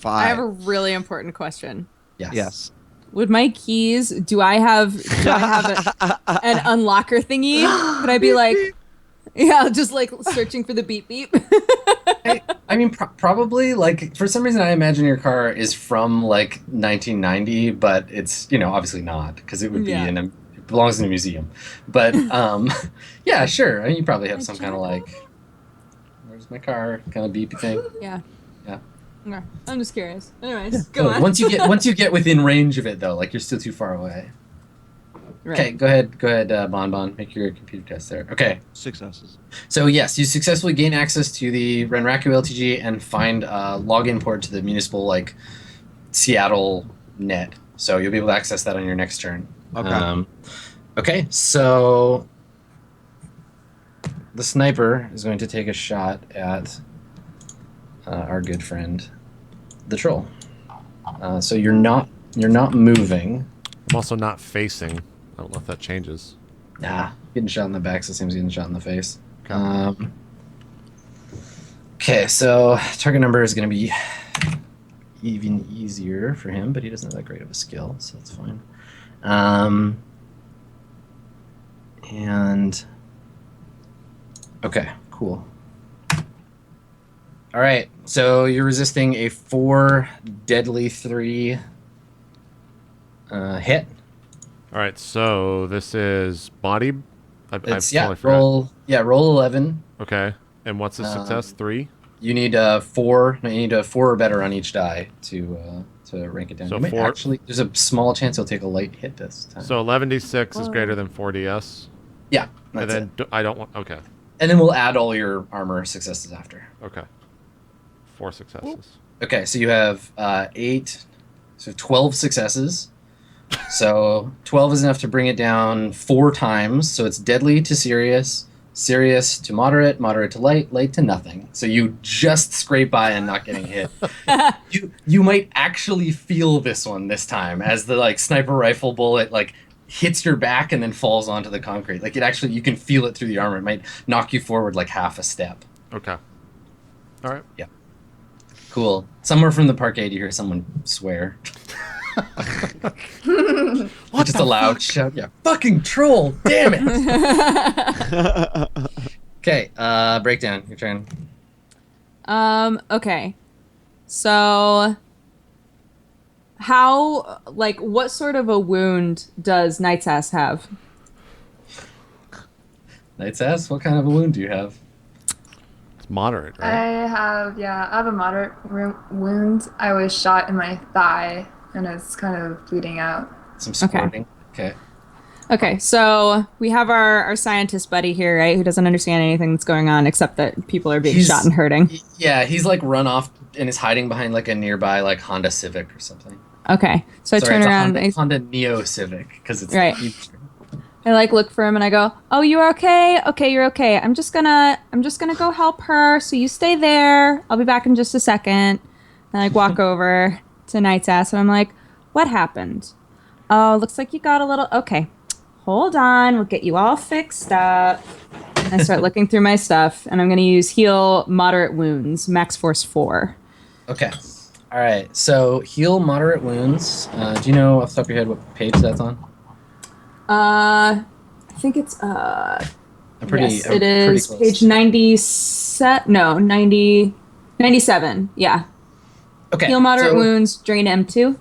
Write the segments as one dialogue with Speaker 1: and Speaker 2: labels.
Speaker 1: 5.
Speaker 2: I have a really important question.
Speaker 3: Yes.
Speaker 2: With my keys, do I have an unlocker thingy? Could I be like, yeah, just like searching for the beep beep?
Speaker 4: I mean, probably, like, for some reason I imagine your car is from, like, 1990, but it's, obviously not, because it would be
Speaker 2: Yeah.
Speaker 4: it belongs in a museum. But, yeah, sure. I mean, you probably have some kind of, like, where's my car kind of beepy thing.
Speaker 2: Yeah.
Speaker 4: Yeah.
Speaker 2: Okay. I'm just curious. Anyways, go on.
Speaker 4: Once you get within range of it, though, like, you're still too far away.
Speaker 2: Right.
Speaker 4: Okay, go ahead, Bon. Make your computer test there. Okay.
Speaker 3: Successes.
Speaker 4: So yes, you successfully gain access to the Renraku LTG and find a login port to the municipal, like, Seattle net. So you'll be able to access that on your next turn.
Speaker 3: Okay.
Speaker 4: Okay, so the sniper is going to take a shot at our good friend, the troll. So you're not moving.
Speaker 5: I'm also not facing. I don't know if that changes.
Speaker 4: Nah, getting shot in the back's the same as getting shot in the face.
Speaker 5: Okay.
Speaker 4: Okay, so target number is going to be even easier for him, but he doesn't have that great of a skill, so that's fine. And okay, cool. All right, so you're resisting a 4 deadly 3 hit.
Speaker 5: All right, so this is body.
Speaker 4: It's
Speaker 5: totally forgot.
Speaker 4: roll 11.
Speaker 5: Okay, and what's the success? 3.
Speaker 4: You need a 4. No, you need a 4 or better on each die to rank it down.
Speaker 5: So
Speaker 4: You might
Speaker 5: 4.
Speaker 4: actually, there's a small chance he'll take a light hit this time.
Speaker 5: So 11d6 is greater than 4ds.
Speaker 4: Yeah,
Speaker 5: And
Speaker 4: that's
Speaker 5: then
Speaker 4: it.
Speaker 5: I don't want. Okay.
Speaker 4: And then we'll add all your armor successes after.
Speaker 5: Okay. 4 successes.
Speaker 4: Okay, so you have 8, so 12 successes. So 12 is enough to bring it down 4 times. So it's deadly to serious, serious to moderate, moderate to light, light to nothing. So you just scrape by and not getting hit. You might actually feel this one this time as the like sniper rifle bullet like hits your back and then falls onto the concrete. Like you can feel it through the armor. It might knock you forward like half a step.
Speaker 5: Okay. All right.
Speaker 4: Yeah. Cool. Somewhere from the parkade you hear someone swear. Just a loud shout. Yeah, fucking troll! Damn it! Okay, breakdown. Your turn.
Speaker 2: Okay. So how, like, what sort of a wound does Knight's Ass have?
Speaker 4: Knight's Ass. What kind of a wound do you have?
Speaker 5: It's moderate, right?
Speaker 6: I have a moderate wound. I was shot in my thigh, and it's kind of bleeding out.
Speaker 4: Some squirting. Okay.
Speaker 2: Okay, so we have our scientist buddy here, right, who doesn't understand anything that's going on except that people are being shot and hurting.
Speaker 4: Yeah, he's like run off and is hiding behind like a nearby like Honda Civic or something.
Speaker 2: Okay, so I turn around.
Speaker 4: Honda Neo Civic because it's
Speaker 2: right. I like look for him and I go, "Oh, you're okay? Okay, you're okay. I'm just gonna go help her. So you stay there. I'll be back in just a second." And I like walk over to Knight's Ass and I'm like, "What happened? Oh, looks like you got a little. Okay, hold on. We'll get you all fixed up." And I start looking through my stuff and I'm gonna use heal moderate wounds, max force 4.
Speaker 4: Okay. All right. So heal moderate wounds. Do you know off the top of your head what page that's on?
Speaker 2: I think it's it is page 97. No, 97. Yeah.
Speaker 4: Okay.
Speaker 2: Heal moderate wounds, drain M2.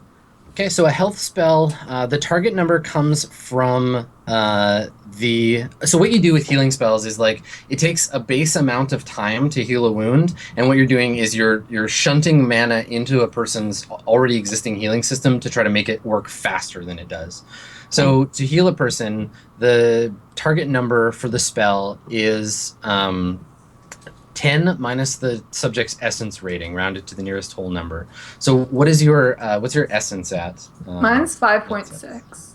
Speaker 4: Okay, so a health spell, the target number comes from so what you do with healing spells is like it takes a base amount of time to heal a wound, and what you're doing is you're shunting mana into a person's already existing healing system to try to make it work faster than it does. So to heal a person, the target number for the spell is 10 minus the subject's essence rating, rounded to the nearest whole number. So what is what's your essence at?
Speaker 6: Mine's 5.6.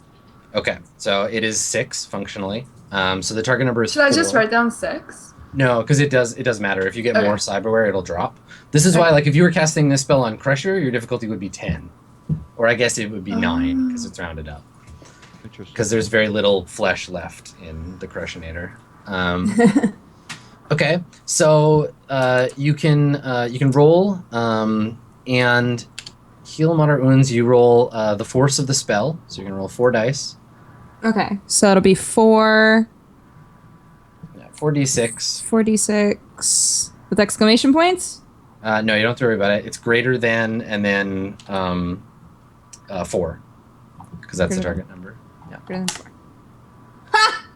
Speaker 4: Okay, so it is 6 functionally. So the target number is
Speaker 6: Should
Speaker 4: 4.
Speaker 6: I just write down 6?
Speaker 4: No, because it does matter. If you get more cyberware, it'll drop. This is why, like, if you were casting this spell on Crusher, your difficulty would be 10. Or I guess it would be 9, because it's rounded up. Because there's very little flesh left in the Crushinator. Okay, so you can roll, and heal moderate wounds, you roll the force of the spell. So you're going to roll 4 dice.
Speaker 2: Okay. So it'll be 4.
Speaker 4: Yeah, 4d6.
Speaker 2: 4d6 with exclamation points?
Speaker 4: No, you don't have to worry about it. It's greater than and then 4. Because that's the target number. Yeah.
Speaker 2: Greater than 4. Ha!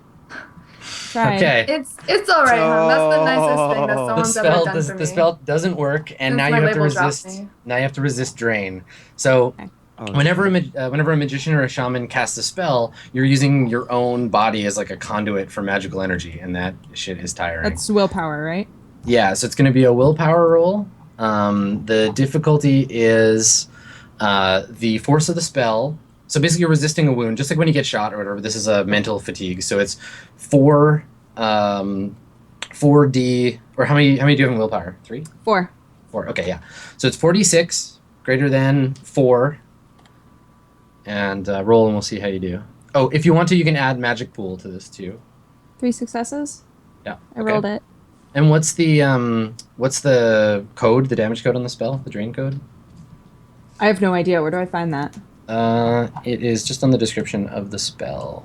Speaker 2: Tried.
Speaker 4: Okay.
Speaker 6: It's all right, hon. That's the nicest thing that someone's ever done for me.
Speaker 4: The spell doesn't work, and
Speaker 6: Since
Speaker 4: now
Speaker 6: my
Speaker 4: you have to
Speaker 6: label dropped
Speaker 4: resist.
Speaker 6: me.
Speaker 4: Now you have to resist drain. So,
Speaker 1: Oh,
Speaker 4: whenever a magician or a shaman casts a spell, you're using your own body as like a conduit for magical energy, and that shit is tiring.
Speaker 2: That's willpower, right?
Speaker 4: Yeah, so it's going to be a willpower roll. The difficulty is the force of the spell. So basically, you're resisting a wound, just like when you get shot or whatever. This is a mental fatigue. So it's 4d, or how many do you have in willpower? 3?
Speaker 2: 4.
Speaker 4: 4. Okay, yeah. So it's 4d6 greater than 4, and roll, and we'll see how you do. Oh, if you want to, you can add magic pool to this too.
Speaker 2: 3 successes.
Speaker 4: Yeah.
Speaker 2: I rolled it.
Speaker 4: And what's the code, the damage code on the spell, the drain code?
Speaker 2: I have no idea. Where do I find that?
Speaker 4: It is just on the description of the spell.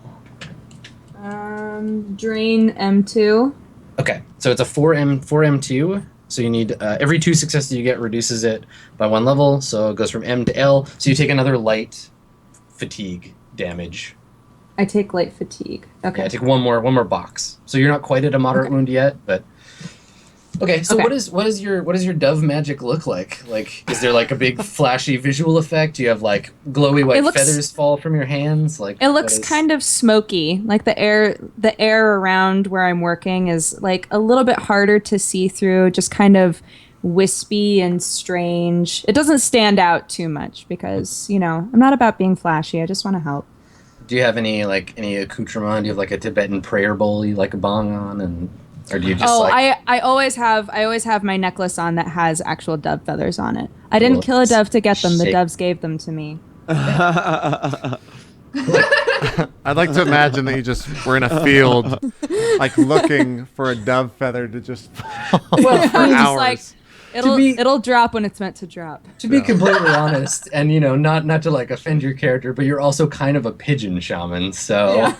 Speaker 2: Drain M2.
Speaker 4: Okay, so it's a 4M2. So you need every 2 successes you get reduces it by 1 level. So it goes from M to L. So you take another light fatigue damage.
Speaker 2: I take light fatigue. Okay.
Speaker 4: Yeah, take one more box. So you're not quite at a moderate wound yet, but okay. So
Speaker 2: Okay.
Speaker 4: what is your dove magic look like? Like, is there like a big flashy visual effect? Do you have like glowy white feathers fall from your hands? Like,
Speaker 2: It looks kind of smoky. Like the air around where I'm working is like a little bit harder to see through, just kind of wispy and strange. It doesn't stand out too much because, I'm not about being flashy. I just want to help.
Speaker 4: Do you have any accoutrement? Do you have like a Tibetan prayer bowl you like a bong on, or do you just
Speaker 2: I always have my necklace on that has actual dove feathers on it. I didn't kill a dove to get them. The doves gave them to me.
Speaker 5: I'd like to imagine that you just were in a field, like looking for a dove feather to just fall
Speaker 4: Well,
Speaker 5: for
Speaker 2: I'm just
Speaker 5: hours.
Speaker 2: like, it'll drop when it's meant to drop.
Speaker 4: To be completely honest, and not to like offend your character, but you're also kind of a pigeon shaman, so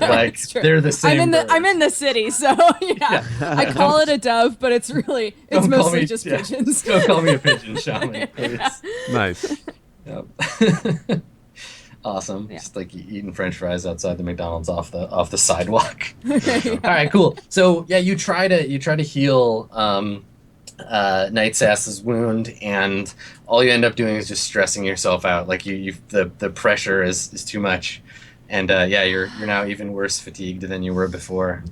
Speaker 4: like they're the same.
Speaker 2: I'm in the city, so yeah. I call it a dove, but it's mostly just pigeons.
Speaker 4: Don't call me a pigeon shaman, please.
Speaker 5: Nice.
Speaker 4: Yep. Awesome.
Speaker 2: Yeah.
Speaker 4: Just like eating French fries outside the McDonald's off the sidewalk. All right, cool. So yeah, you try to heal Nightsass's wound, and all you end up doing is just stressing yourself out. Like the pressure is too much, and you're now even worse fatigued than you were before.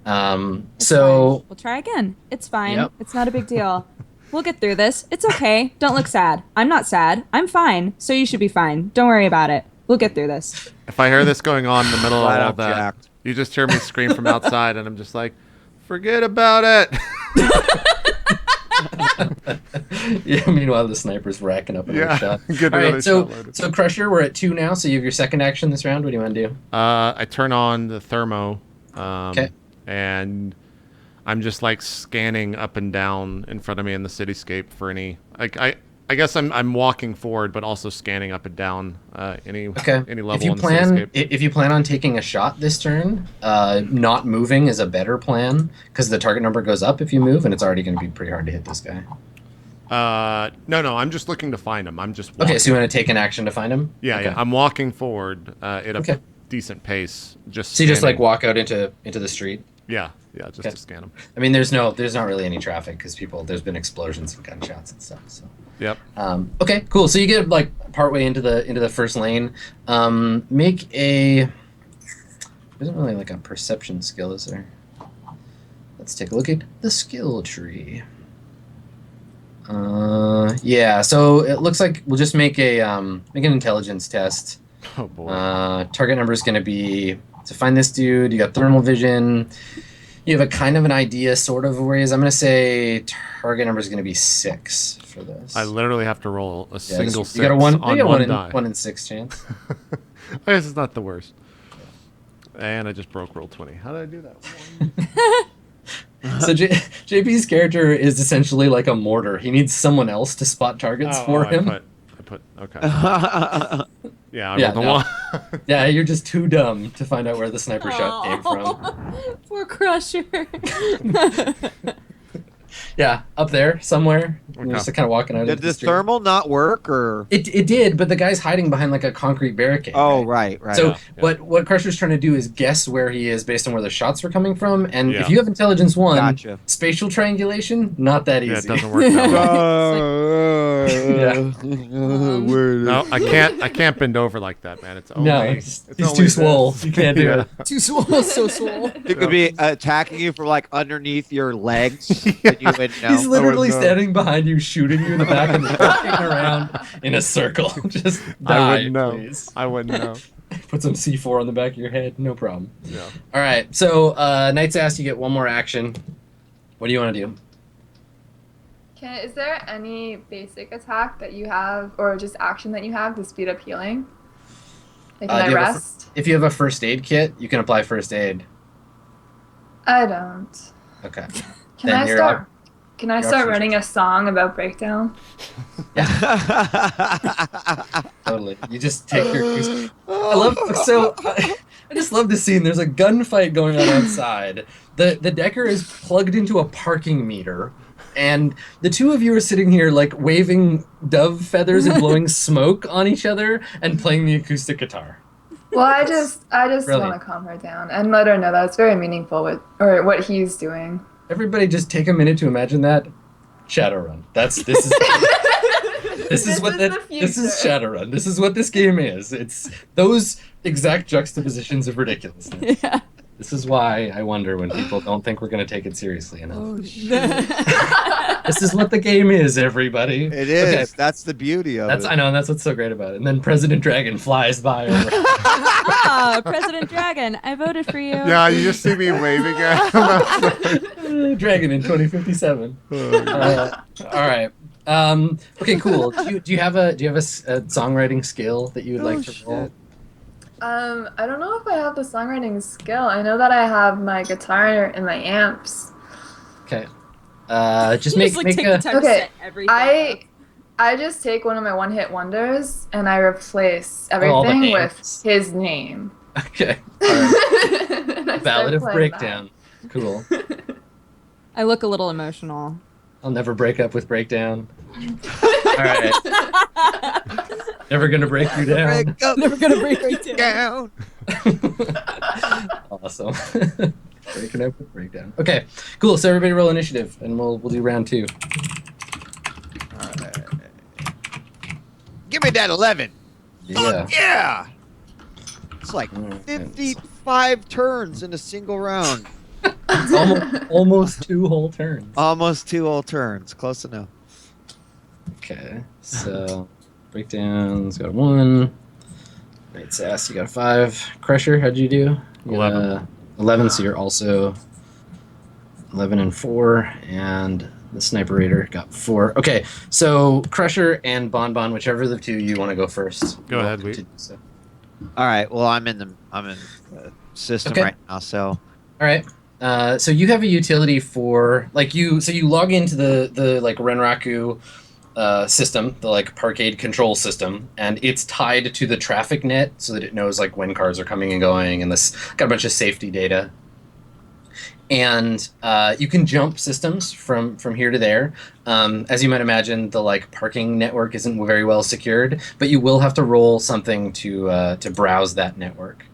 Speaker 4: So
Speaker 2: we'll try again. It's fine.
Speaker 4: Yep.
Speaker 2: It's not a big deal. We'll get through this. It's okay. Don't look sad. I'm not sad. I'm fine. So you should be fine. Don't worry about it. We'll get through this.
Speaker 5: If I hear this going on in the middle of
Speaker 1: Flat
Speaker 5: all
Speaker 1: out
Speaker 5: that,
Speaker 1: jacked.
Speaker 5: you just hear me scream from outside, and I'm just like, forget about it.
Speaker 4: yeah. Meanwhile, the sniper's racking up another shot.
Speaker 5: Get
Speaker 4: All
Speaker 5: another
Speaker 4: right. So
Speaker 5: shot loaded.
Speaker 4: so Crusher, we're at 2 now. So you have your second action this round. What do you want to do?
Speaker 5: I turn on the thermo,
Speaker 4: Okay.
Speaker 5: and I'm just like scanning up and down in front of me in the cityscape for any. I guess I'm walking forward, but also scanning up and down any level
Speaker 4: If you
Speaker 5: in the cityscape.
Speaker 4: if you plan on taking a shot this turn, not moving is a better plan because the target number goes up if you move, and it's already going to be pretty hard to hit this guy.
Speaker 5: No, I'm just looking to find him. I'm just walking.
Speaker 4: Okay, so you want to take an action to find him?
Speaker 5: Yeah,
Speaker 4: Okay.
Speaker 5: I'm walking forward at a
Speaker 4: Okay.
Speaker 5: decent pace.
Speaker 4: So you just like
Speaker 5: scanning.
Speaker 4: walk out into the street.
Speaker 5: Yeah, just
Speaker 4: Okay.
Speaker 5: to scan him.
Speaker 4: I mean, there's not really any traffic because there's been explosions and gunshots and stuff. So.
Speaker 5: Yep.
Speaker 4: Okay, cool. So you get like partway into the first lane. Make a. There isn't really like a perception skill, is there? Let's take a look at the skill tree. Yeah. So it looks like we'll just make an intelligence test.
Speaker 5: Oh boy.
Speaker 4: Target number is going to be to find this dude. You got thermal vision. You have a kind of an idea, sort of where he is. I'm going to say target number is going to be 6 for this.
Speaker 5: I literally have to roll a single
Speaker 4: you
Speaker 5: six
Speaker 4: got a
Speaker 5: on
Speaker 4: one
Speaker 5: die.
Speaker 4: 1 in 6 chance.
Speaker 5: I guess it's not the worst. And I just broke roll 20. How did I do that?
Speaker 4: So JP's character is essentially like a mortar. He needs someone else to spot targets for him.
Speaker 5: I put. Okay. Yeah, I rolled the
Speaker 4: no.
Speaker 5: 1.
Speaker 4: Yeah, you're just too dumb to find out where the sniper shot came from.
Speaker 2: Poor Crusher.
Speaker 4: Yeah, up there somewhere.
Speaker 5: Okay.
Speaker 4: You're just kind of walking out
Speaker 1: Did
Speaker 4: of
Speaker 1: the
Speaker 4: street.
Speaker 1: thermal not work, or?
Speaker 4: It did, but the guy's hiding behind like a concrete barricade.
Speaker 1: Oh, right.
Speaker 4: So
Speaker 5: Yeah.
Speaker 4: what Crusher's trying to do is guess where he is based on where the shots were coming from, and
Speaker 5: Yeah.
Speaker 4: if you have intelligence 1,
Speaker 1: Gotcha.
Speaker 4: spatial triangulation, not that easy.
Speaker 5: Yeah, it doesn't work that way. No, I can't bend over like that, man. It's only.
Speaker 4: No,
Speaker 5: it's
Speaker 4: he's
Speaker 5: only
Speaker 4: too
Speaker 5: this.
Speaker 4: swole. You can't do
Speaker 5: Yeah.
Speaker 4: it.
Speaker 2: Too swole, so swole.
Speaker 1: It could be attacking you from like underneath your legs. And you would know.
Speaker 4: He's literally
Speaker 5: know.
Speaker 4: standing behind you, shooting you in the back, and walking around in a circle. Just die,
Speaker 5: I wouldn't know.
Speaker 4: please.
Speaker 5: I wouldn't know.
Speaker 4: Put some C4 on the back of your head, no problem.
Speaker 5: Yeah.
Speaker 4: All right, so Knight's Ass, you get one more action. What do you want to do?
Speaker 6: Is there any basic attack that you have, or just action that you have to speed up healing? Like, can
Speaker 4: do
Speaker 6: I
Speaker 4: you have a
Speaker 6: rest?
Speaker 4: If you have a first aid kit, you can apply first aid.
Speaker 6: I don't.
Speaker 4: Okay.
Speaker 6: Can
Speaker 4: Then
Speaker 6: I
Speaker 4: you're
Speaker 6: start?
Speaker 4: up.
Speaker 6: Can I
Speaker 4: You're up
Speaker 6: start
Speaker 4: first.
Speaker 6: running a song about breakdown?
Speaker 4: Totally. You just take your. I love so. I just love this scene. There's a gunfight going on outside. The Decker is plugged into a parking meter, and the two of you are sitting here like waving dove feathers and blowing smoke on each other and playing the acoustic guitar.
Speaker 6: Well, I just
Speaker 4: Brilliant.
Speaker 6: want to calm her down and let her know that it's very meaningful what he's doing.
Speaker 4: Everybody, just take a minute to imagine that. Shadowrun. This is. This is what
Speaker 6: the
Speaker 4: this is
Speaker 6: future.
Speaker 4: Shadowrun. This is what this game is. It's those exact juxtapositions of ridiculousness.
Speaker 2: Yeah.
Speaker 4: This is why I wonder when people don't think we're going to take it seriously enough.
Speaker 1: Oh, shit.
Speaker 4: This is what the game is, everybody.
Speaker 1: It is.
Speaker 4: Okay.
Speaker 1: That's the beauty of it.
Speaker 4: I know, and that's what's so great about it. And then President Dragon flies by over.
Speaker 2: Ah, President Dragon, I voted for you.
Speaker 5: Yeah, you just see me waving at him.
Speaker 4: Dragon in 2057. All right. Okay, cool. Do you have a songwriting skill that you would like to roll?
Speaker 6: I don't know if I have the songwriting skill. I know that I have my guitar and my amps.
Speaker 4: Okay. Just
Speaker 2: You
Speaker 4: make
Speaker 2: like, take
Speaker 4: a.
Speaker 2: the time to
Speaker 6: Okay,
Speaker 2: set everything up.
Speaker 6: I just take one of my one-hit wonders and I replace
Speaker 4: all the
Speaker 6: everything
Speaker 4: names.
Speaker 6: with his name.
Speaker 4: Okay. All right.
Speaker 6: And I start
Speaker 4: Ballad of
Speaker 6: playing
Speaker 4: Breakdown. Cool.
Speaker 2: I look a little emotional.
Speaker 4: I'll never break up with Breakdown. All right. Never gonna break you down.
Speaker 1: Break up,
Speaker 2: Never gonna break right down.
Speaker 1: down.
Speaker 4: Awesome. Breaking up with Breakdown. Okay, cool. So everybody roll initiative, and we'll do round 2.
Speaker 1: Give me that 11.
Speaker 4: Yeah.
Speaker 1: Yeah. It's like
Speaker 4: Alright.
Speaker 1: 55 turns in a single round.
Speaker 4: It's almost 2 whole turns.
Speaker 1: Almost 2 whole turns. Close enough.
Speaker 4: Okay, so Breakdown's got a 1. Right, Sass, you got a 5. Crusher, how'd you do? You got
Speaker 5: 11.
Speaker 4: a 11, so you're also 11 and 4, and the Sniper Raider got 4. Okay, so Crusher and Bon, whichever of the two you want to go first.
Speaker 5: Go
Speaker 4: You're
Speaker 5: ahead,
Speaker 4: welcome
Speaker 5: Wheat.
Speaker 4: to do so.
Speaker 1: All right. Well, I'm in the system
Speaker 4: Okay.
Speaker 1: right now, so
Speaker 4: All right. So you have a utility for so you log into the like Renraku system, the like parkade control system, and it's tied to the traffic net so that it knows like when cars are coming and going, and this got a bunch of safety data. And you can jump systems from here to there. As you might imagine, the like parking network isn't very well secured, but you will have to roll something to browse that network.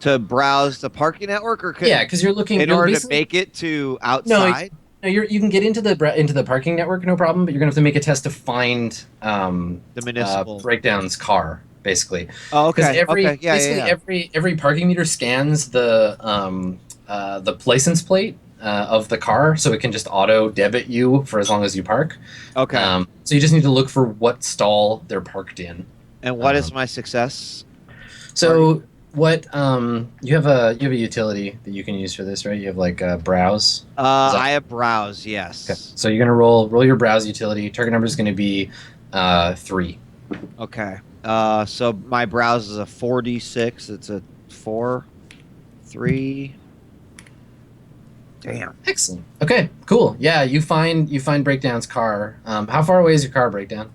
Speaker 1: to browse the parking network, or could,
Speaker 4: Yeah, because you're looking
Speaker 1: in
Speaker 4: you're
Speaker 1: order to
Speaker 4: basically-
Speaker 1: make it to outside.
Speaker 4: No, you can get into the parking network, no problem. But you're gonna have to make a test to find
Speaker 1: The municipal.
Speaker 4: Breakdown's car, basically.
Speaker 1: Oh, okay.
Speaker 4: Every,
Speaker 1: Okay. Yeah,
Speaker 4: basically
Speaker 1: yeah, yeah.
Speaker 4: every parking meter scans the license plate of the car, so it can just auto debit you for as long as you park.
Speaker 1: Okay.
Speaker 4: So you just need to look for what stall they're parked in.
Speaker 1: And what is my success?
Speaker 4: So what you have a utility that you can use for this, right? You have like browse.
Speaker 1: I have browse. Yes.
Speaker 4: Okay. So you're gonna roll your browse utility. Target number is gonna be 3.
Speaker 1: Okay. So my browse is a 4d6. It's a 4, 3. Damn.
Speaker 4: Excellent. Okay, cool. Yeah, you find Breakdown's car. How far away is your car, Breakdown?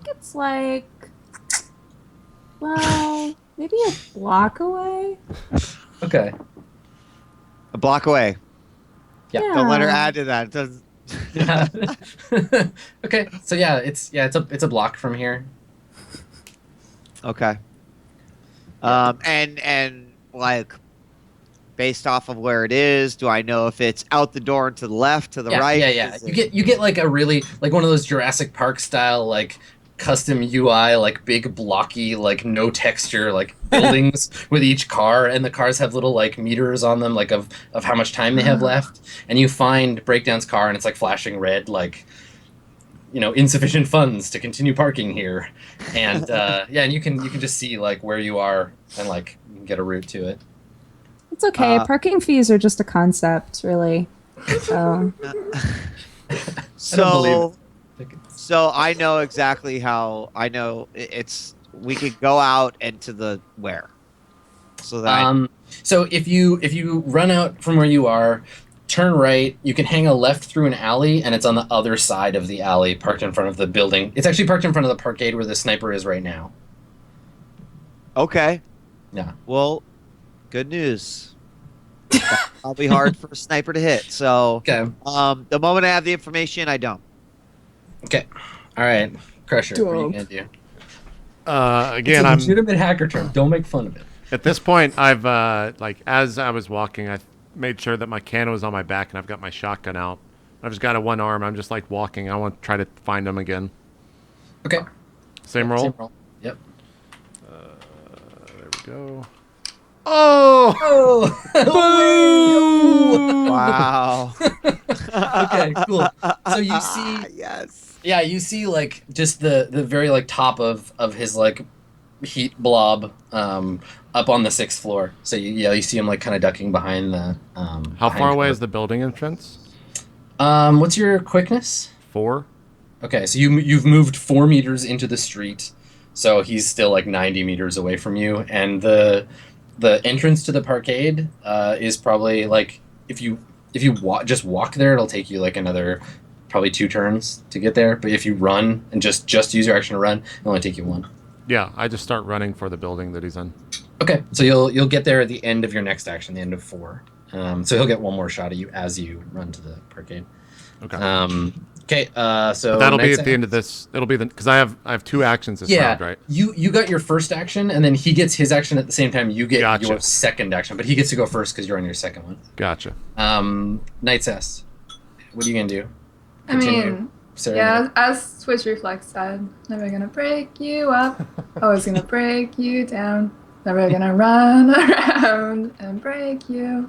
Speaker 2: it's like, well, maybe a block away.
Speaker 4: Okay.
Speaker 1: A block away.
Speaker 4: Yeah.
Speaker 1: Don't let her add to that. It doesn't...
Speaker 4: Yeah. Okay. So yeah, it's a block from here.
Speaker 1: Okay. And like, based off of where it is, do I know if it's out the door and to the left, to the right?
Speaker 4: Yeah. You get like a really like one of those Jurassic Park style like custom UI, like big blocky, like no texture, like buildings with each car, and the cars have little like meters on them, like of how much time they have left. And you find Breakdown's car, and it's like flashing red, like, you know, insufficient funds to continue parking here. And and you can just see like where you are, and like you can get a route to it.
Speaker 2: It's okay. Parking fees are just a concept, really. So,
Speaker 1: So I know exactly how. I know it's. We could go out into the where. So that.
Speaker 4: So if you run out from where you are, turn right. You can hang a left through an alley, and it's on the other side of the alley, parked in front of the building. It's actually parked in front of the parkade where the sniper is right now.
Speaker 1: Okay.
Speaker 4: Yeah.
Speaker 1: Well, good news. That'll be hard for a sniper to hit. So.
Speaker 4: Okay.
Speaker 1: The moment I have the information, I dump.
Speaker 4: Okay. All right. Crusher, what are you gonna do?
Speaker 5: Again,
Speaker 4: it's a
Speaker 5: I'm
Speaker 4: legitimate hacker term. Don't make fun of it.
Speaker 5: at this point. I've like as I was walking, I made sure that my cannon was on my back, and I've got my shotgun out. I've just got a one arm. I'm just like walking. I want to try to find him again.
Speaker 4: Okay.
Speaker 5: Same roll.
Speaker 4: Same roll. Yep.
Speaker 5: There we go. Oh!
Speaker 4: Oh!
Speaker 1: Wow.
Speaker 4: Okay, cool. So you see,
Speaker 1: Yes.
Speaker 4: yeah, you see like just the very like top of his like heat blob up on the 6th floor. So you see him like kind of ducking behind the.
Speaker 5: How far away is the building entrance?
Speaker 4: What's your quickness?
Speaker 5: 4.
Speaker 4: Okay, so you've moved 4 meters into the street, so he's still like 90 meters away from you, and the entrance to the parkade is probably like if you just walk there, it'll take you like another probably 2 turns to get there. But if you run and just use your action to run, it'll only take you 1.
Speaker 5: Yeah, I just start running for the building that he's in.
Speaker 4: Okay, so you'll get there at the end of your next action, the end of 4. So he'll get 1 more shot at you as you run to the parkade.
Speaker 5: Okay.
Speaker 4: Okay. So
Speaker 5: But that'll be
Speaker 4: next
Speaker 5: at the end of this. It'll be because I have 2 actions this round, right?
Speaker 4: You got your first action, and then he gets his action at the same time you get
Speaker 5: Gotcha.
Speaker 4: your second action, but he gets to go first because you're on your second one.
Speaker 5: Gotcha.
Speaker 4: Knight's S. What are you gonna do?
Speaker 6: I mean,
Speaker 4: Sarah,
Speaker 6: yeah, as Twitch Reflex said, never gonna break you up, always gonna break you down, never gonna run around and break you.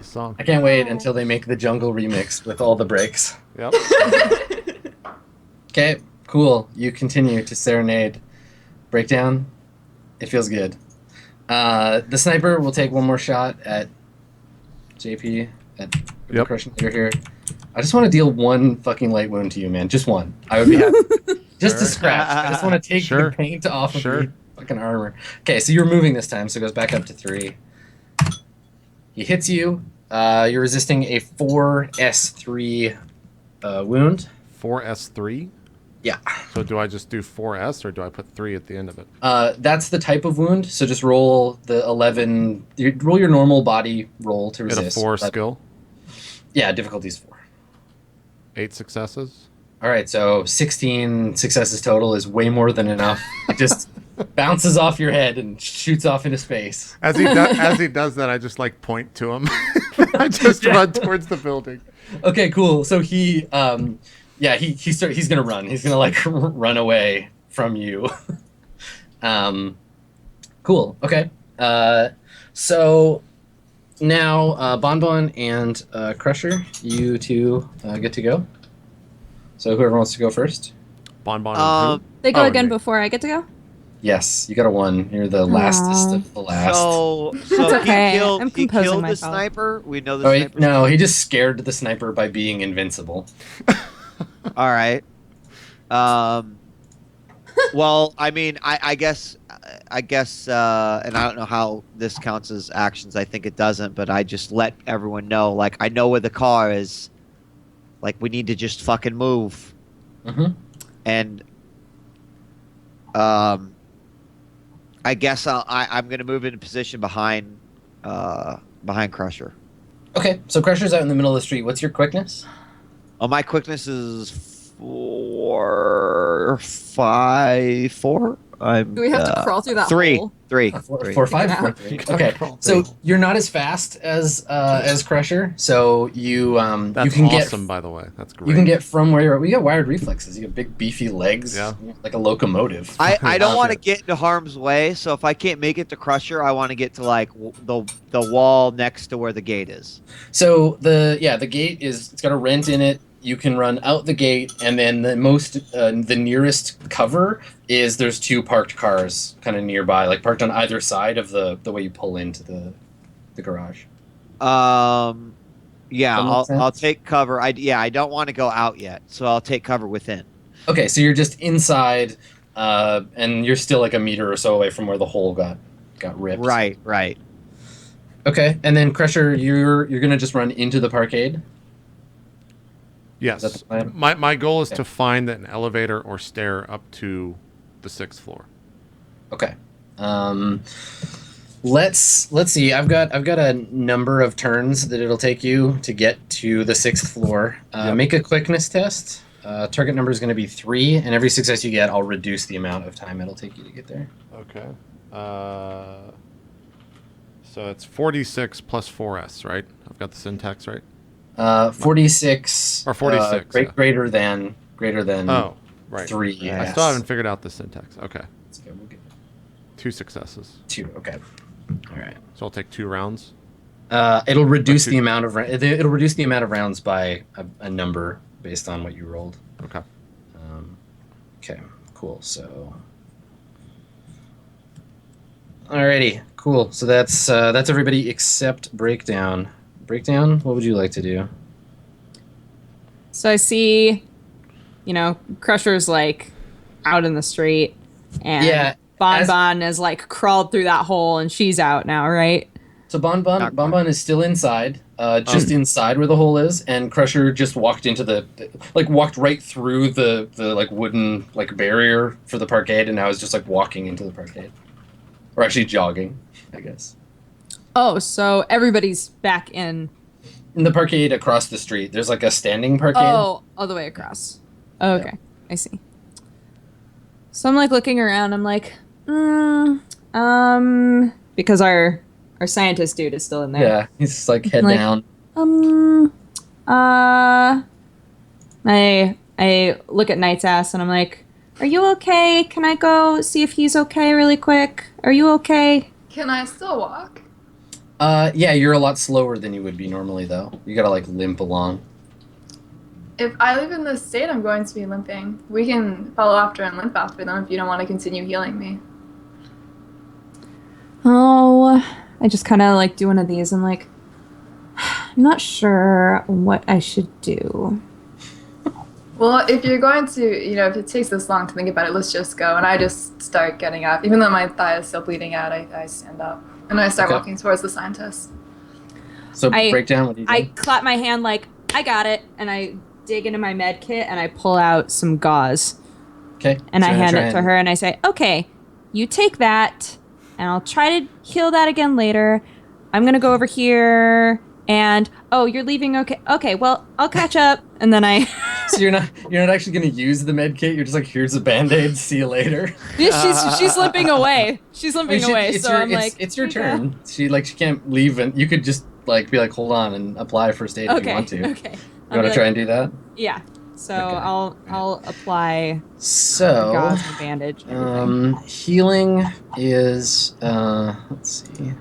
Speaker 5: Song.
Speaker 4: I can't wait until they make the jungle remix with all the breaks.
Speaker 5: Yep.
Speaker 4: Okay, cool. You continue to serenade. Breakdown. It feels good. The sniper will take 1 more shot at JP, at the
Speaker 5: Yep.
Speaker 4: crushing leader here. I just want to deal 1 fucking light wound to you, man. Just 1. I would be happy. Just a
Speaker 5: Sure.
Speaker 4: scratch. I just want to take
Speaker 5: Sure.
Speaker 4: the paint off of
Speaker 5: Sure.
Speaker 4: your fucking armor. Okay, so you're moving this time, so it goes back up to 3. He hits you. You're resisting a 4S3 wound.
Speaker 5: 4S3.
Speaker 4: Yeah.
Speaker 5: So do I just do 4S or do I put 3 at the end of it?
Speaker 4: That's the type of wound. So just roll the 11. Roll your normal body roll to
Speaker 5: Get
Speaker 4: resist.
Speaker 5: a 4
Speaker 4: but-
Speaker 5: skill.
Speaker 4: Yeah, difficulty's 4.
Speaker 5: 8 successes.
Speaker 4: All right, so 16 successes total is way more than enough. It just bounces off your head and shoots off into space.
Speaker 5: As he does that, I just like point to him. I just run towards the building.
Speaker 4: Okay, cool. So he's gonna run. He's gonna like run away from you. Cool. Okay. So now Bonbon and Crusher, you two get to go. So whoever wants to go first.
Speaker 5: Bonbon. And who?
Speaker 2: they go
Speaker 5: Oh,
Speaker 2: again
Speaker 5: okay.
Speaker 2: before I get to go?
Speaker 4: Yes, you got a 1. You're the lastest of the last.
Speaker 1: So
Speaker 2: That's okay.
Speaker 1: he killed,
Speaker 2: I'm
Speaker 1: he
Speaker 2: composing
Speaker 1: killed the
Speaker 2: myself.
Speaker 1: sniper. We know the
Speaker 4: Oh,
Speaker 1: sniper.
Speaker 4: no, he just scared the sniper by being invincible.
Speaker 1: All right. Well, I mean, I guess, and I don't know how this counts as actions. I think it doesn't, but I just let everyone know, like, I know where the car is. Like, we need to just fucking move.
Speaker 4: Mm-hmm.
Speaker 1: and I guess I'm going to move into position behind Crusher.
Speaker 4: Okay, so Crusher's out in the middle of the street. What's your quickness?
Speaker 1: Oh, my quickness is 4, 5, 4.
Speaker 2: Do we have to crawl through that
Speaker 1: 3,
Speaker 2: hole?
Speaker 1: 3,
Speaker 4: 4,
Speaker 1: 3.
Speaker 4: 4, 5,
Speaker 2: Yeah.
Speaker 4: 4, 3. Okay, so you're not as fast as Crusher, so you
Speaker 5: That's
Speaker 4: you can
Speaker 5: awesome,
Speaker 4: get
Speaker 5: by the way. That's great.
Speaker 4: you can get from where you're at. We got wired reflexes. You got big beefy legs,
Speaker 5: Yeah.
Speaker 4: like a locomotive.
Speaker 1: I don't want to get into harm's way, so if I can't make it to Crusher, I want to get to like the wall next to where the gate is.
Speaker 4: So the gate it's got a rent in it. You can run out the gate, and then the nearest cover is there's 2 parked cars kind of nearby, like parked on either side of the way you pull into the garage.
Speaker 1: Yeah,
Speaker 4: That makes
Speaker 1: I'll
Speaker 4: sense?
Speaker 1: take cover. I don't want to go out yet, so I'll take cover within.
Speaker 4: Okay, so you're just inside, and you're still like a meter or so away from where the hole got ripped.
Speaker 1: Right.
Speaker 4: Okay, and then Crusher, you're gonna just run into the parkade. Is that
Speaker 5: Yes.
Speaker 4: the plan?
Speaker 5: My goal is
Speaker 4: Okay.
Speaker 5: to find an elevator or stair up to the 6th floor.
Speaker 4: Okay. Let's see. I've got a number of turns that it'll take you to get to the 6th floor.
Speaker 5: Yep.
Speaker 4: Make a quickness test. Target number is going to be 3, and every success you get, I'll reduce the amount of time it'll take you to get there.
Speaker 5: Okay. So it's 46 plus 4s, right? I've got the syntax right.
Speaker 4: 46
Speaker 5: Or 46, yeah.
Speaker 4: greater than
Speaker 5: Oh, right.
Speaker 4: 3.
Speaker 5: I
Speaker 4: Yes.
Speaker 5: still haven't figured out the syntax. Okay.
Speaker 4: Okay, we'll get
Speaker 5: 2 successes.
Speaker 4: 2. Okay. All right.
Speaker 5: So I'll take 2 rounds.
Speaker 4: It'll reduce
Speaker 5: two-
Speaker 4: the amount of it'll reduce the amount of rounds by a number based on what you rolled.
Speaker 5: Okay.
Speaker 4: Okay, cool. So, alrighty, cool. So that's everybody except Breakdown. Breakdown, what would you like to do?
Speaker 2: So I see, Crusher's like out in the street, and
Speaker 4: Yeah,
Speaker 2: Bon is like crawled through that hole, and she's out now, right?
Speaker 4: So Bon is still inside, just inside where the hole is, and Crusher just walked into walked right through the like wooden like barrier for the parkade, and now is just like walking into the parkade, or actually jogging, I guess.
Speaker 2: Oh, so everybody's back in.
Speaker 4: In the parkade across the street, there's like a standing parkade.
Speaker 2: Oh, all the way across. Oh, okay, I see. So I'm like looking around. I'm like, because our scientist dude is still in there.
Speaker 4: Yeah, he's just like head
Speaker 2: Like-
Speaker 4: down.
Speaker 2: I look at Knight's ass and I'm like, "Are you okay? Can I go see if he's okay really quick? Are you okay?"
Speaker 6: Can I still walk?
Speaker 4: Yeah, you're a lot slower than you would be normally, though. You gotta like limp along.
Speaker 6: If I live in this state, I'm going to be limping. We can follow after and limp after them if you don't want to continue healing me.
Speaker 2: Oh, I just kind of like do one of these. I'm like, I'm not sure what I should do.
Speaker 6: Well, if you're going to, if it takes this long to think about it, let's just go. And I just start getting up. Even though my thigh is still bleeding out, I stand up. And I start
Speaker 4: Okay.
Speaker 6: walking towards the scientist.
Speaker 4: So Breakdown, what do you do?
Speaker 2: I clap my hand like, I got it, and I dig into my med kit and I pull out some gauze.
Speaker 4: Okay.
Speaker 2: And
Speaker 4: so
Speaker 2: I
Speaker 4: you're gonna
Speaker 2: hand
Speaker 4: try
Speaker 2: it to her and I say, okay, you take that and I'll try to heal that again later. I'm going to go over here and, oh, you're leaving. Okay. Okay. Well, I'll catch up. And then
Speaker 4: So you're not actually gonna use the med kit. You're just like, here's a band-aid. See you later.
Speaker 2: she's limping away. She's limping away. So I'm like,
Speaker 4: it's your
Speaker 2: okay.
Speaker 4: turn. She can't leave, and you could just like be like, hold on and apply first aid if you
Speaker 2: Okay.
Speaker 4: want to.
Speaker 2: Okay.
Speaker 4: You want to try and do that?
Speaker 2: Yeah. So
Speaker 4: Okay.
Speaker 2: I'll apply
Speaker 4: So,
Speaker 2: gauze and bandage. And everything.
Speaker 4: healing is let's see,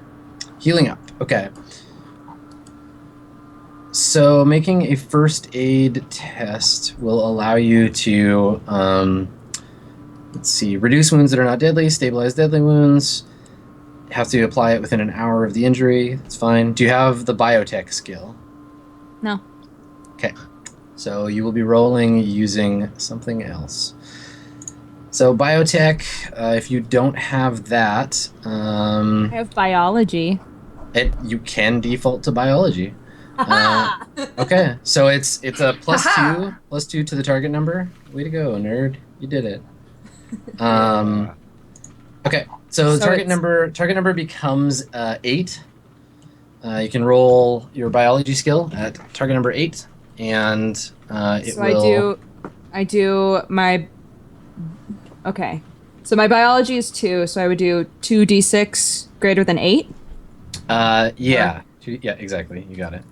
Speaker 4: healing up. Okay. So making a first aid test will allow you to let's see, reduce wounds that are not deadly, stabilize deadly wounds. Have to apply it within an hour of the injury. That's fine. Do you have the biotech skill?
Speaker 2: No.
Speaker 4: Okay. So you will be rolling using something else. So biotech, if you don't have that,
Speaker 2: I have biology.
Speaker 4: you can default to biology. Okay, so it's a +2 to the target number. Way to go, nerd. You did it. Okay, so target number becomes 8. You can roll your biology skill at target number 8, and it will.
Speaker 2: I do my. Okay, so my biology is 2, so I would do 2d6 greater than 8.
Speaker 4: Yeah, yeah, exactly. You got it.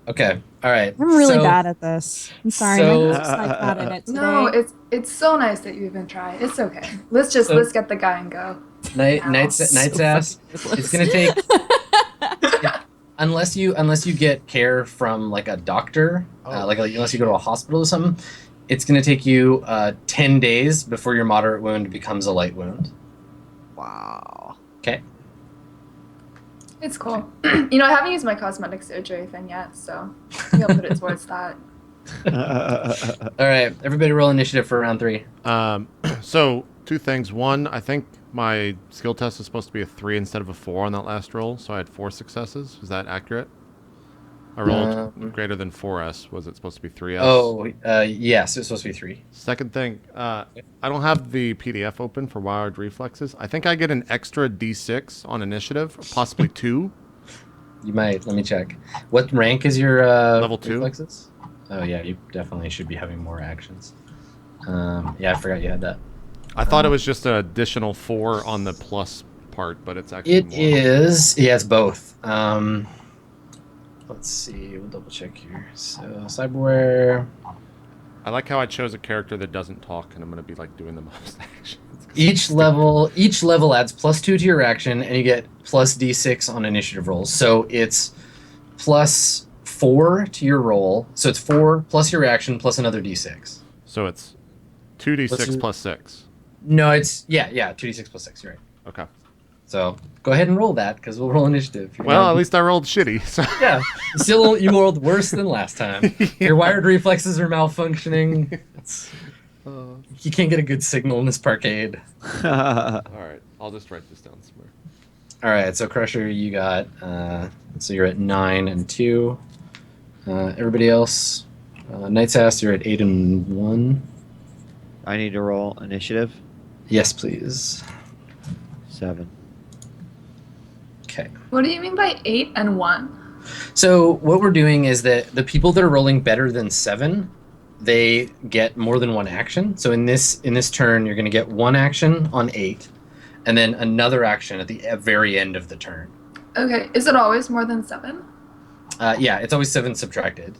Speaker 4: Okay, all right.
Speaker 2: I'm really bad at this. I'm sorry.
Speaker 4: so-
Speaker 2: I'm just like bad at it today.
Speaker 6: No, it's so nice that you even try. It's okay. Let's get the guy and go.
Speaker 4: Knight's ass. It's gonna take unless you get care from like a doctor, unless you go to a hospital or something. It's gonna take you 10 days before your moderate wound becomes a light wound.
Speaker 1: Wow.
Speaker 4: Okay.
Speaker 6: It's cool. You know, I haven't used my cosmetic surgery thing yet, so maybe I'll put it towards that.
Speaker 4: All right, everybody roll initiative for round 3.
Speaker 5: So 2 things. One, I think my skill test is supposed to be a 3 instead of a 4 on that last roll, so I had 4 successes. Is that accurate? I rolled greater than 4S. Was it supposed to be 3S?
Speaker 4: Oh, yes, it's supposed to be 3.
Speaker 5: Second thing, I don't have the PDF open for Wired Reflexes. I think I get an extra D6 on initiative, possibly 2.
Speaker 4: You might. Let me check. What rank is your
Speaker 5: Level 2.
Speaker 4: reflexes? Oh yeah, you definitely should be having more actions. Yeah, I forgot you had that.
Speaker 5: I thought it was just an additional 4 on the plus part, but it's actually
Speaker 4: It
Speaker 5: more.
Speaker 4: is. Yeah, it's both. Let's see. We'll double check here. So cyberware.
Speaker 5: I like how I chose a character that doesn't talk, and I'm going to be like doing the most actions.
Speaker 4: Each level adds +2 to your action, and you get plus D6 on initiative rolls. So it's plus 4 to your roll. So it's 4 plus your action plus another D6.
Speaker 5: So it's 2d6 plus 6.
Speaker 4: No, it's 2d6 plus 6. You're right.
Speaker 5: Okay.
Speaker 4: So go ahead and roll that because we'll roll initiative.
Speaker 5: Well, at least I rolled shitty. So.
Speaker 4: Yeah, still you rolled worse than last time. Your wired reflexes are malfunctioning. You can't get a good signal in this parkade.
Speaker 5: All right, I'll just write this down somewhere.
Speaker 4: All right, so Crusher, you got so you're at 9 and 2. Everybody else, Knight's Ass, you're at 8 and 1.
Speaker 1: I need to roll initiative.
Speaker 4: Yes, please.
Speaker 1: 7.
Speaker 4: Okay.
Speaker 6: What do you mean by 8 and 1?
Speaker 4: So what we're doing is that the people that are rolling better than 7, they get more than 1 action. So in this turn, you're going to get 1 action on 8, and then another action at the very end of the turn.
Speaker 6: Okay, is it always more than 7?
Speaker 4: Yeah, it's always 7 subtracted.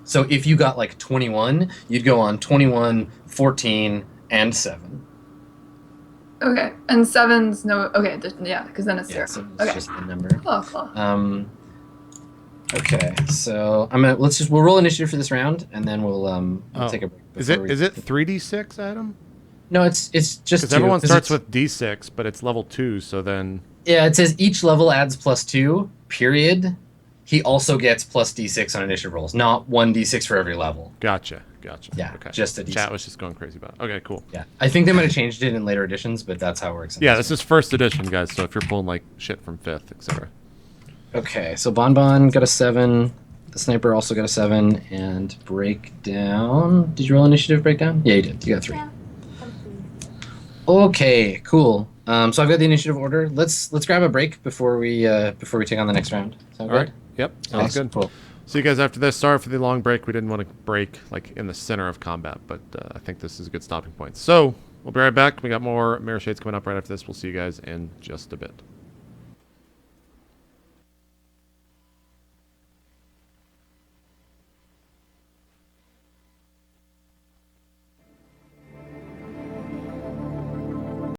Speaker 4: So if you got like 21, you'd go on 21, 14, and 7.
Speaker 6: Okay, and 7's no. Okay, yeah, because then it's 0.
Speaker 4: Yeah, so it's
Speaker 6: Okay,
Speaker 4: just the number.
Speaker 6: cool.
Speaker 4: Okay, so we'll roll initiative for this round, and then we'll take a break.
Speaker 5: Is it 3d6, Adam?
Speaker 4: No, it's just
Speaker 5: Because
Speaker 4: 2,
Speaker 5: everyone starts with d6, but it's level 2, so then.
Speaker 4: Yeah, it says each level adds +2. Period. He also gets plus d6 on initiative rolls, not 1d6 for every level.
Speaker 5: Gotcha.
Speaker 4: Yeah,
Speaker 5: Okay.
Speaker 4: just a d6.
Speaker 5: Chat was just going crazy about it. Okay, cool.
Speaker 4: Yeah, I think they might have changed it in later editions, but that's how it works.
Speaker 5: Yeah, this is first edition, guys. So if you're pulling like shit from 5th, etc.
Speaker 4: Okay, so Bonbon got a 7. The Sniper also got a 7, and Breakdown. Did you roll initiative breakdown? Yeah, you did. You got 3.
Speaker 3: Yeah.
Speaker 4: Okay, cool. So I've got the initiative order. Let's grab a break before we take on the next round. Sound
Speaker 5: All
Speaker 4: good?
Speaker 5: right. Yep. Sounds good.
Speaker 4: Cool.
Speaker 5: See you guys after this. Sorry for the long break. We didn't want to break like in the center of combat, but I think this is a good stopping point. So we'll be right back. We got more Mirrorshades coming up right after this. We'll see you guys in just a bit.